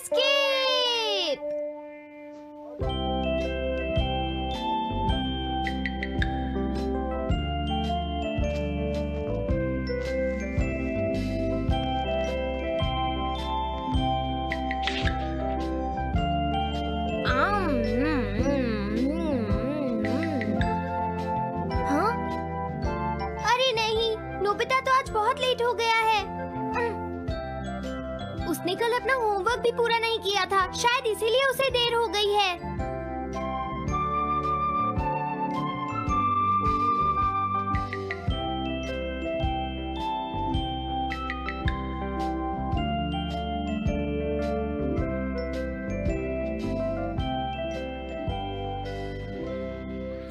Escape. हाँ? अरे नहीं, नोबिता तो आज बहुत लेट हो गया है। उसने कल अपना होमवर्क भी पूरा नहीं किया था, शायद इसीलिए उसे देर हो गई है।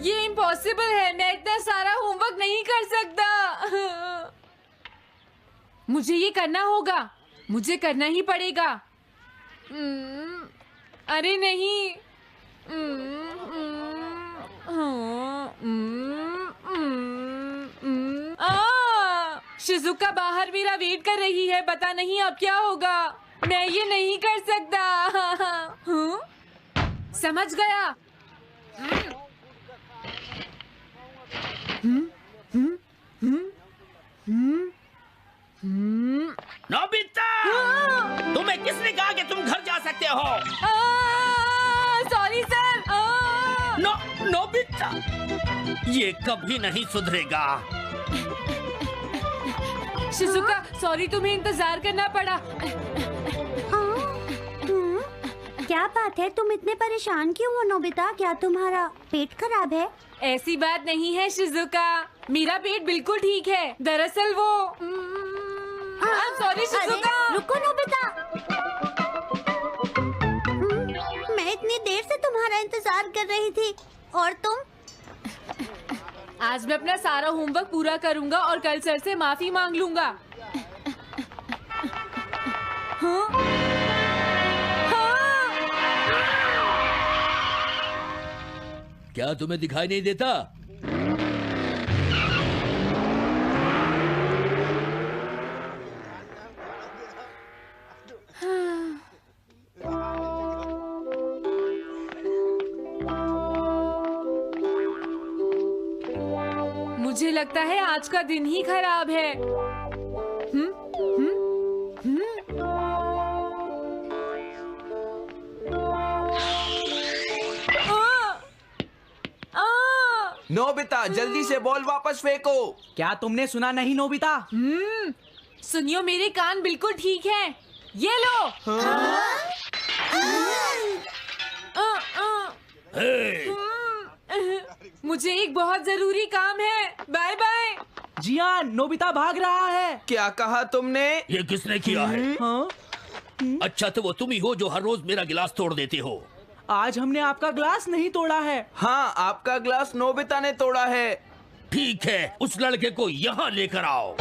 ये इम्पॉसिबल है, मैं इतना सारा होमवर्क नहीं कर सकता। मुझे ये करना होगा, मुझे करना ही पड़ेगा। अरे नहीं। शिजुका बाहर मेरा वेट कर रही है, पता नहीं अब क्या होगा। मैं ये नहीं कर सकता। समझ गया। नोबिता, तुम्हें किसने कहा कि तुम घर जा सकते हो? Sorry sir. नोबिता, ये कभी नहीं सुधरेगा। शिजुका सॉरी, तुम्हें इंतजार करना पड़ा। क्या बात है, तुम इतने परेशान क्यों हो नोबिता? क्या तुम्हारा पेट खराब है? ऐसी बात नहीं है शिजुका, मेरा पेट बिल्कुल ठीक है। दरअसल वो सॉरी शिजुका। रुको नोबिता, मैं इतनी देर से तुम्हारा इंतजार कर रही थी और तुम? आज मैं अपना सारा होमवर्क पूरा करूंगा और कल सर से माफी मांग लूंगा। हाँ? हाँ? क्या तुम्हें दिखाई नहीं देता? मुझे लगता है आज का दिन ही खराब है। नोबिता, जल्दी से बॉल वापस फेंको। क्या तुमने सुना नहीं नोबिता? सुनियो, मेरे कान बिल्कुल ठीक हैं। ये लो। मुझे एक बहुत जरूरी काम है। Bye bye. जियान, नोबिता भाग रहा है। क्या कहा तुमने? ये किसने किया है? हाँ? अच्छा तो वो तुम ही हो जो हर रोज मेरा गिलास तोड़ देते हो। आज हमने आपका ग्लास नहीं तोड़ा है। हाँ, आपका ग्लास नोबिता ने तोड़ा है। ठीक है, उस लड़के को यहाँ लेकर आओ।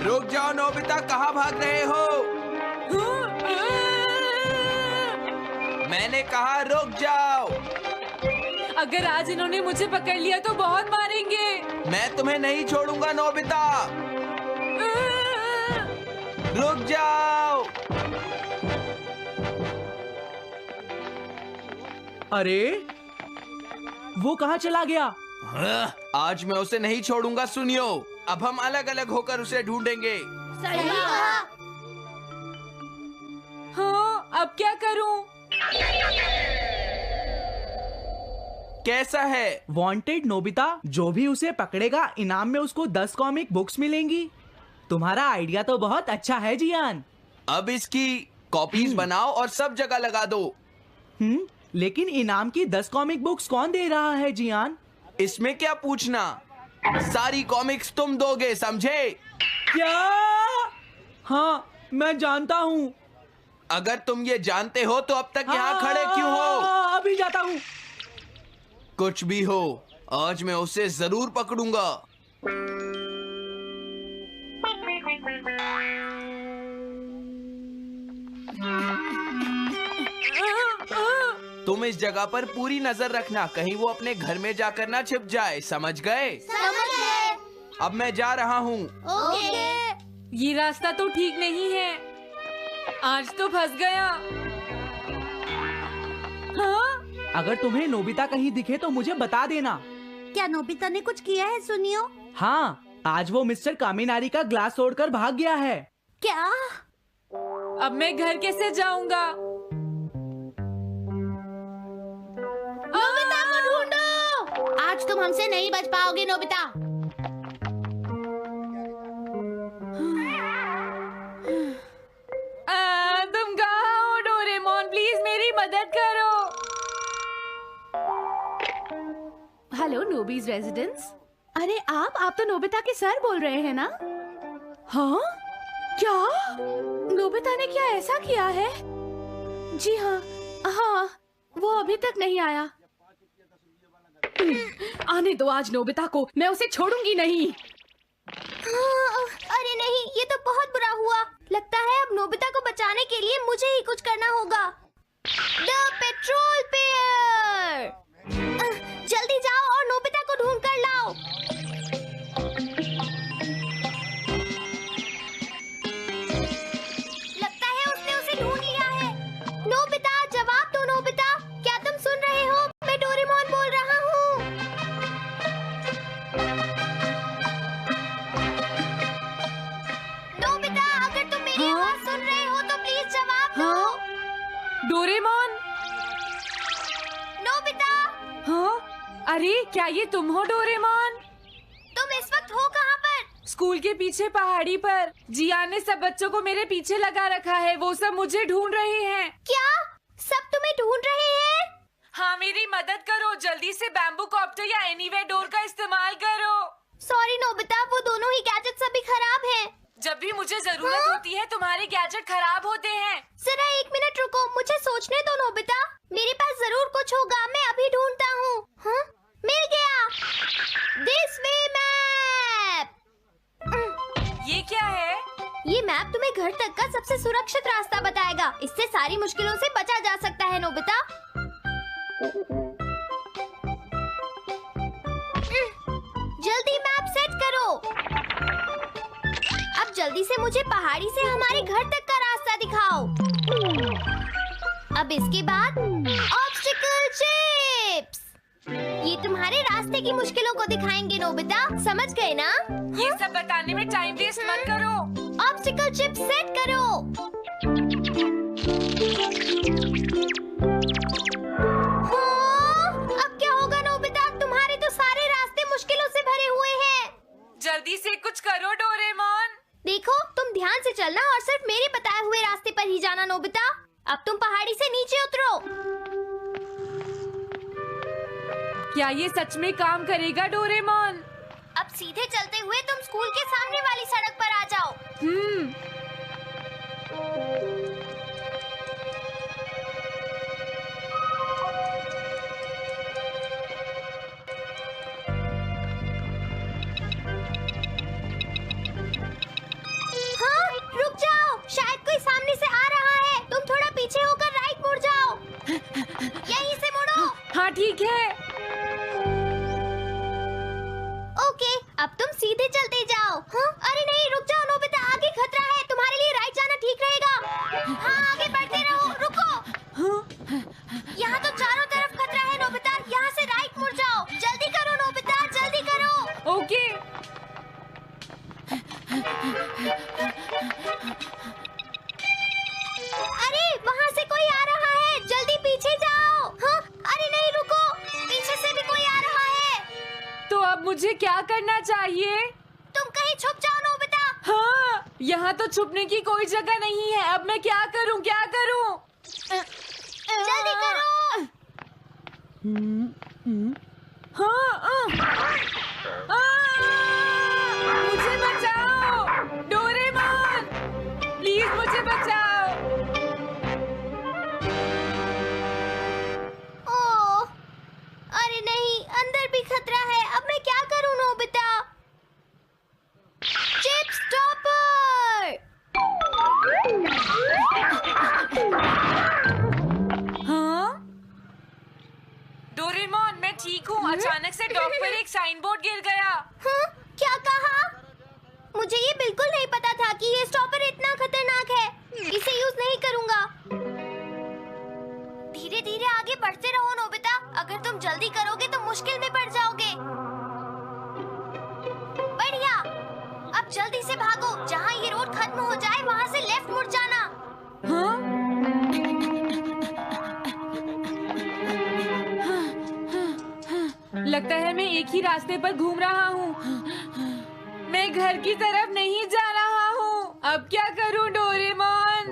रुक जाओ नोबिता, कहाँ भाग रहे हो? मैंने कहा रुक जाओ। अगर आज इन्होंने मुझे पकड़ लिया तो बहुत मारेंगे। मैं तुम्हें नहीं छोड़ूंगा नोबिता, रुक जाओ। अरे वो कहाँ चला गया? आज मैं उसे नहीं छोड़ूंगा। सुनियो, अब हम अलग अलग होकर उसे ढूंढेंगे। सही कहा। हाँ, अब क्या करूं? कैसा है? वांटेड नोबिता, जो भी उसे पकड़ेगा इनाम में उसको 10 कॉमिक बुक्स मिलेंगी। तुम्हारा आइडिया तो बहुत अच्छा है जियान। अब इसकी कॉपीज बनाओ और सब जगह लगा दो। लेकिन इनाम की 10 कॉमिक बुक्स कौन दे रहा है जियान? इसमें क्या पूछना, सारी कॉमिक्स तुम दोगे, समझे? क्या? हाँ, मैं जानता हूँ। अगर तुम ये जानते हो तो अब तक यहाँ खड़े क्यों हो? अभी जाता हूँ। कुछ भी हो, आज मैं उसे जरूर पकड़ूंगा। तुम इस जगह पर पूरी नजर रखना, कहीं वो अपने घर में जाकर ना छिप जाए, समझ गए? समझ गए। अब मैं जा रहा हूँ। ओके। ये रास्ता तो ठीक नहीं है। आज तो फंस गया। हाँ? अगर तुम्हें नोबिता कहीं दिखे तो मुझे बता देना। क्या नोबिता ने कुछ किया है सुनियो? हाँ, आज वो मिस्टर कामिनारी का ग्लास तोड़कर भाग गया है। क्या? अब मैं घर कैसे जाऊंगा? नोबिता को ढूंढो। आज तुम हमसे नहीं बच पाओगे नोबिता। तुम कहाँ हो डोरेमोन? प्लीज मेरी मदद करो। हेलो नोबीज रेजिडेंस। अरे आप तो नोबिता के सर बोल रहे हैं ना? हाँ? क्या? नोबिता ने क्या ऐसा किया है? जी हाँ, हाँ, वो अभी तक नहीं आया। आने दो आज नोबिता को, मैं उसे छोड़ूंगी नहीं। अरे नहीं, ये तो बहुत बुरा हुआ। लगता है अब नोबिता को बचाने के लिए मुझे ही कुछ करना होगा। द पेट्रोल पेयर, जल्दी जाओ और नोबिता को ढूंढ कर लाओ। लगता है उसने उसे ढूंढ लिया है। नोबिता, जवाब दो नोबिता, क्या तुम सुन रहे हो? मैं डोरेमोन बोल रहा हूँ। नोबिता, अगर तुम मेरी आवाज सुन रहे हो तो प्लीज जवाब दो। डोरेमोन? नोबिता, हाँ? अरे क्या ये तुम हो डोरेमोन? तुम इस वक्त हो कहाँ पर? स्कूल के पीछे पहाड़ी पर। जिया ने सब बच्चों को मेरे पीछे लगा रखा है। वो सब मुझे ढूंढ रहे हैं। क्या? सब तुम्हें ढूंढ रहे हैं? हाँ, मेरी मदद करो। जल्दी से बैम्बू कॉप्टर या एनीवेयर डोर का इस्तेमाल करो। सॉरी नोबिता, वो दोनों ही गैजेट्स अभी खराब हैं। जब भी मुझे जरूरत हाँ? होती है तुम्हारे गैजेट खराब होते हैं। जरा एक मिनट रुको, मुझे सोचने दो नोबिता। मेरे पास जरूर कुछ होगा, मैं अभी ढूंढता हूँ। हाँ? मिल गया। This way map. ये क्या है? ये मैप तुम्हें घर तक का सबसे सुरक्षित रास्ता बताएगा। इससे सारी मुश्किलों से बचा जा सकता है नोबिता। जल्दी मैप सेट करो। अब जल्दी से मुझे पहाड़ी से हमारे घर तक का रास्ता दिखाओ। अब इसके बाद ऑब्स्टिकल चिप्स। ये तुम्हारे रास्ते की मुश्किलों को दिखाएंगे नोबिता, समझ गए ना? ये सब बताने में टाइम वेस्ट मत करो। ऑब्स्टिकल चिप्स सेट करो। हाँ, अब क्या होगा नोबिता? तुम्हारे तो सारे रास्ते मुश्किलों से भरे हुए हैं। जल्दी से कुछ करो डोरेमोन। देखो, तुम ध्यान से चलना और सिर्फ मेरे बताए हुए रास्ते पर ही जाना नोबिता। अब तुम पहाड़ी से नीचे उतरो। क्या ये सच में काम करेगा डोरेमोन? अब सीधे चलते हुए तुम स्कूल के सामने वाली सड़क पर आ जाओ। हाँ, रुक जाओ, शायद कोई सामने से आ रहा है। तुम थोड़ा पीछे होकर राइट मुड़ जाओ। यहीं से मुड़ो। हाँ ठीक है। ओके, अब तुम सीधे चलते जाओ। हाँ? अरे नहीं, रुक जाओ नोबिता, आगे खतरा है। तुम्हारे लिए राइट जाना ठीक रहेगा। हाँ, आगे बढ़ते रहो। रुको, यहाँ तो चारों तरफ खतरा है नोबिता। यहाँ से राइट मुड़ जाओ। जल्दी करो नोबिता, जल्दी करो। ओके। अरे वहाँ से कोई आ रहा है, जल्दी पीछे जाओ। हाँ? अरे नहीं, रुको, पीछे से भी कोई आ रहा है। तो अब मुझे क्या करना चाहिए? तुम कहीं छुप जाओ नोबिता। हाँ, यहाँ तो छुपने की कोई जगह नहीं है। अब मैं क्या करूँ, क्या करूँ? जल्दी करो। हाँ, मुझे बचाओ डोरेमोन, प्लीज मुझे बचाओ। ओह, अरे नहीं, अंदर भी खतरा है। अब मैं क्या करूं नोबिता? Chip stopper. हाँ? डोरेमोन, मैं ठीक हूँ। अचानक से डॉक पर एक साइन बोर्ड गिर गया। हाँ? क्या कहा? मुझे ये बिल्कुल नहीं पता था कि ये स्टॉपर इतना खतरनाक है। इसे यूज नहीं करूँगा। धीरे धीरे आगे बढ़ते रहो नोबिता। अगर तुम जल्दी करोगे तो मुश्किल में पड़ जाओगे। बढ़िया। अब जल्दी से भागो। जहाँ ये रोड खत्म हो जाए वहाँ से लेफ्ट मुड़ जाना। हाँ? लगता है मैं एक ही रास्ते पर घूम रहा हूँ। मैं घर की तरफ नहीं जा रहा हूँ। अब क्या करूँ डोरेमोन?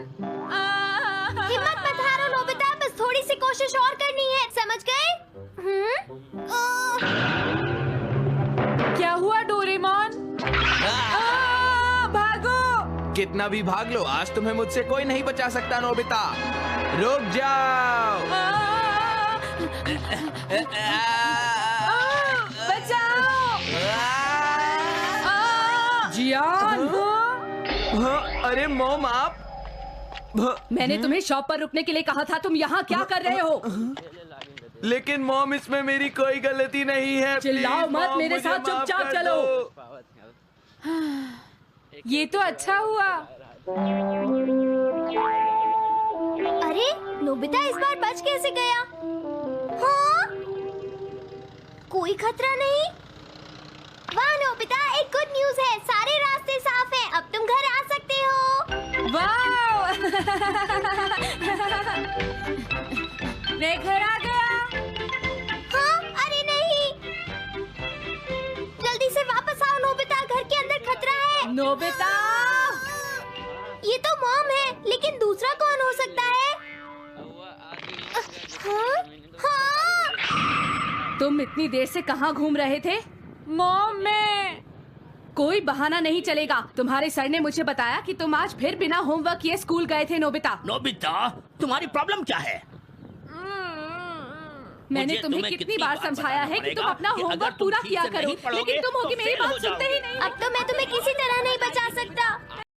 हिम्मत मत हारो नोबिता, बस थोड़ी सी कोशिश और करनी है, समझ गए? क्या हुआ डोरेमोन? भागो! कितना भी भाग लो, आज तुम्हें मुझसे कोई नहीं बचा सकता नोबिता। रुक जाओ। बचाओ! जियान! अरे मॉम आप मैंने तुम्हें शॉप पर रुकने के लिए कहा था, तुम यहाँ क्या कर रहे हो? लेकिन मॉम इसमें मेरी कोई गलती नहीं है। चिल्लाओ प्लीज, मत, मॉम, मेरे मुझे साथ माफ चुपचाप कर चलो। दो। ये तो अच्छा हुआ। अरे नोबिता इस बार बच कैसे गया? हाँ? कोई खतरा नहीं? वाह नोबिता, एक गुड न्यूज़ है, सारे रास्ते साफ हैं, अब तुम घर आ सकते हो। वाह! मैं घर आ गया। हाँ? अरे नहीं, जल्दी से वापस आओ नोबिता, घर के अंदर खतरा है। नोबिता! ये तो मॉम है, लेकिन दूसरा कौन हो सकता है? हाँ? हाँ? तुम इतनी देर से कहाँ घूम रहे थे? मॉम मैं कोई बहाना नहीं चलेगा। तुम्हारे सर ने मुझे बताया कि तुम आज फिर बिना होमवर्क किए स्कूल गए थे नोबिता। नोबिता, तुम्हारी प्रॉब्लम क्या है? मैंने मुझे तुम्हें कितनी बार समझाया है कि तुम अपना होमवर्क पूरा किया करो, लेकिन तुम हो कि मेरी बात सुनते ही नहीं। अब तो मैं तुम्हें किसी तरह नहीं बचा